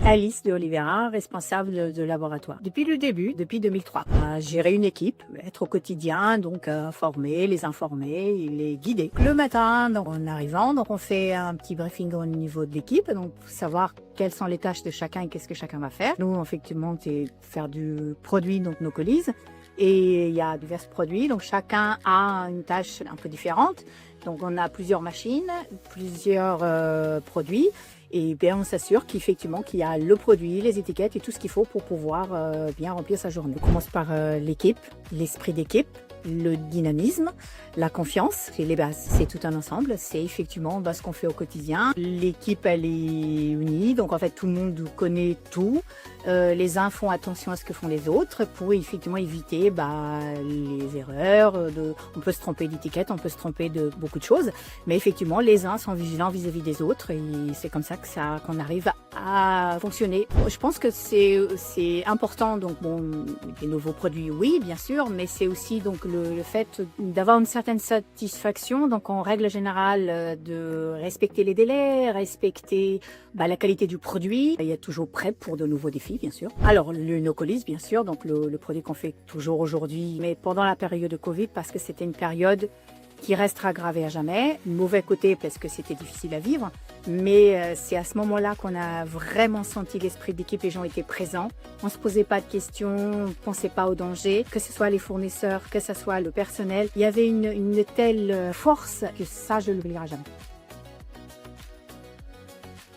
Alice de Oliveira, responsable de laboratoire. Depuis le début, depuis 2003, à gérer une équipe, être au quotidien, donc former, les informer, les guider. Le matin, donc, en arrivant, donc on fait un petit briefing au niveau de l'équipe, donc pour savoir quelles sont les tâches de chacun et qu'est-ce que chacun va faire. Nous, effectivement, c'est faire du produit, donc nos colis. Et il y a divers produits, donc chacun a une tâche un peu différente. Donc on a plusieurs machines, plusieurs produits. Et bien on s'assure qu'effectivement qu'il y a le produit, les étiquettes et tout ce qu'il faut pour pouvoir bien remplir sa journée. On commence par l'équipe, l'esprit d'équipe, le dynamisme, la confiance, c'est les bases. C'est tout un ensemble, c'est effectivement ce qu'on fait au quotidien. L'équipe, elle est unie, donc en fait tout le monde connaît tout. Les uns font attention à ce que font les autres pour effectivement éviter les erreurs. On peut se tromper d'étiquette, on peut se tromper de beaucoup de choses, mais effectivement les uns sont vigilants vis-à-vis des autres et c'est comme ça qu'on arrive à fonctionner. Je pense que c'est important, donc bon, des nouveaux produits, oui, bien sûr, mais c'est aussi donc le fait d'avoir une certaine satisfaction, donc en règle générale de respecter les délais, respecter la qualité du produit. Il y a toujours prêt pour de nouveaux défis, bien sûr. Alors le Nocolis, bien sûr, donc le produit qu'on fait toujours aujourd'hui, mais pendant la période de Covid, parce que c'était une période qui restera gravée à jamais. Mauvais côté parce que c'était difficile à vivre, mais c'est à ce moment-là qu'on a vraiment senti l'esprit d'équipe. Les gens étaient présents, on se posait pas de questions, on pensait pas au danger, que ce soit les fournisseurs, que ce soit le personnel. Il y avait une telle force que ça, je ne l'oublierai jamais.